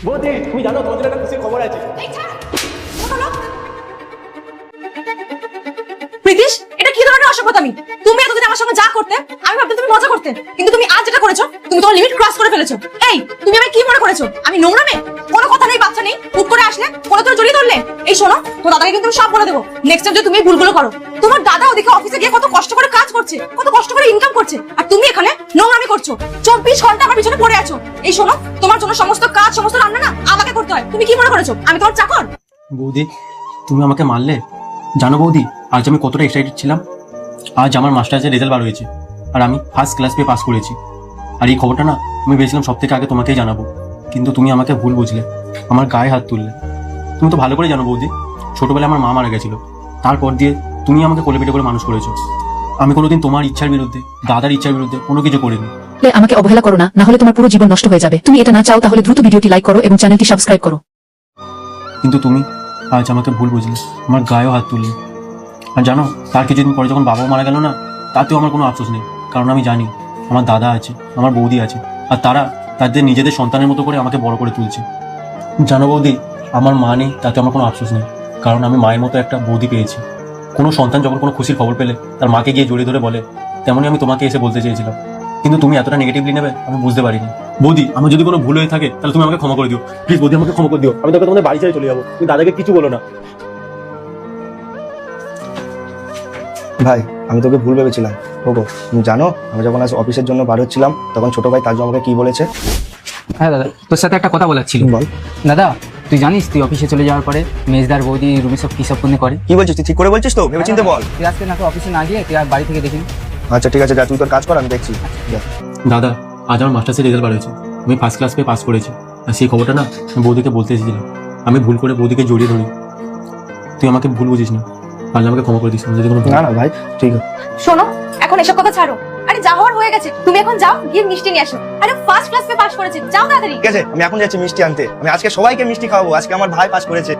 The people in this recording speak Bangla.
বৌদি তুমি জানো তোমাদের একটা খুশির খবর আছে। প্রীতিশ, এটা কি ধরনের অসভ্যতামি? তুমি এতদিন আমার সঙ্গে যা করতে আমি ভাবতাম তুমি মজা করতে, কিন্তু তুমি আজ যেটা করেছো তুমি তোমার লিমিট ক্রস করে ফেলেছো। এই তুমি আমায় কি মনে করেছো আমি নোংরা মেয়ে? কোনো কথা নেই, বাচ্চা নেই, হুট করে আসলে কোনো তোর জড়িয়ে ধরলে। এই শোনো, তোর দাদাকে কিন্তু আমি সব বলে দেবো নেক্সট টাইম যদি তুমি এই ভুলগুলো করো। তোমার দাদা ওদিকে অফিসে গিয়ে কত কষ্ট করে কাজ করছে, কত কষ্ট করে ইনকাম করছে, আর তুমি এখানে নোংরামি করছো। 24 ঘন্টা আমার পিছনে পড়ে আছো। এই শোনো, তোমার জন্য সমস্ত কাজ সমস্ত রান্না না আমাকে করতে হয়। তুমি কি মনে করেছো আমি তোমার চাকর? বৌদি তুমি আমাকে মারলে। জানো বৌদি আজ আমি কতটা এক্সাইটেড ছিলাম। আজ আমার মাস্টার্সের রেজাল্ট বার হয়েছে আর আমি ফার্স্ট ক্লাস পেয়ে পাস করেছি। আর এই খবরটা না আমি ভেবেছিলাম সব থেকে আগে তোমাকেই জানাবো, কিন্তু তুমি আমাকে ভুল বুঝলে, আমার গায়ে হাত তুললে। তুমি তো ভালো করে জানো বৌদি, ছোটবেলায় আমার মা মারা গেছিল, তারপর দিয়ে তুমি আমাকে কোলে পিঠে করে মানুষ করেছো। আমি কোনোদিন তোমার ইচ্ছার বিরুদ্ধে, দাদার ইচ্ছার বিরুদ্ধে কোনো কিছু করিনি। আমাকে অবহেলা করো না, না হলে তোমার পুরো জীবন নষ্ট হয়ে যাবে। তুমি এটা না চাও তাহলে দ্রুত ভিডিওটি লাইক করো এবং চ্যানেলটি সাবস্ক্রাইব করো। কিন্তু তুমি আজ আমাকে ভুল বুঝলে, আমার গায়েও হাত তুললে। আর জানো তার কিছুদিন পরে যখন বাবাও মারা গেল না, তাতেও আমার কোনো আফসোস নেই, কারণ আমি জানি আমার দাদা আছে, আমার বৌদি আছে, আর তারা তাদের নিজেদের সন্তানের মতো করে আমাকে বড় করে তুলছে। জানো বৌদি, আমার মা নেই তাতে আমার কোনো আফসোস নেই, কারণ আমি মায়ের মতো একটা বৌদি পেয়েছি। কোনো সন্তান যখন কোনো খুশির খবর পেলে তার মাকে গিয়ে জড়িয়ে ধরে বলে, তেমনই আমি তোমাকে এসে বলতে চেয়েছিলাম, কিন্তু তুমি এতটা নেগেটিভলি নেবে আমি বুঝতে পারিনি। বৌদি আমার যদি কোনো ভুল হয়ে থাকে তাহলে তুমি আমাকে ক্ষমা করে দিও, প্লিজ বৌদি আমাকে ক্ষমা করে দিও। আমি তোকে তোমাদের বাড়ি ছেড়ে চলে যাবো, তুমি দাদাকে কিছু বলো না। ভাই আমি তোকে ভুল ভেবেছিলাম। ওগো তুমি জানো আমি যখন আজ অফিসের জন্য বার হচ্ছিলাম তখন ছোট ভাই তাজু আমাকে কি বলেছে? হ্যাঁ দাদা, তোর সাথে একটা কথা বলার ছিল। বল। দাদা তুই জানিস তুই অফিসে চলে যাওয়ার পরে মেজদার বৌদি রুমে সব কি সব ফোনে করে? কি বলছিস তুই? ঠিক করে বলছিস তো? ভেবে চিন্তে বল। তুই আজকে না তো অফিসে না গিয়ে তুই আর বাড়ি থেকে দেখিস। আচ্ছা ঠিক আছে, যা তুই তোর কাজ কর, আমি দেখছি। যা। দাদা আজ আমার মাস্টার্সের রেজাল্ট বার হয়েছে, আমি ফার্স্ট ক্লাস পেয়ে পাস করেছি। আর সেই খবরটা না আমি বৌদিকে বলতে এসেছিলাম, আমি ভুল করে বৌদিকে জড়িয়ে ধরি। তুই আমাকে ভুল বুঝিস না, পারলে আমাকে ক্ষমা করে দিস। যদি কোনো না না ভাই ঠিক আছে। শোনো, এখন এসব কথা ছাড়ো। আরে যা হওয়ার হয়ে গেছে, তুমি এখন যাও গিয়ে মিষ্টি নিয়ে আসো। আরে ফার্স্ট ক্লাস পে পাস করেছে, যাও তাড়াতাড়ি। ঠিক আছে আমি এখন যাচ্ছি মিষ্টি আনতে। আমি আজকে সবাইকে মিষ্টি খাওয়াবো, আজকে আমার ভাই পাস করেছে।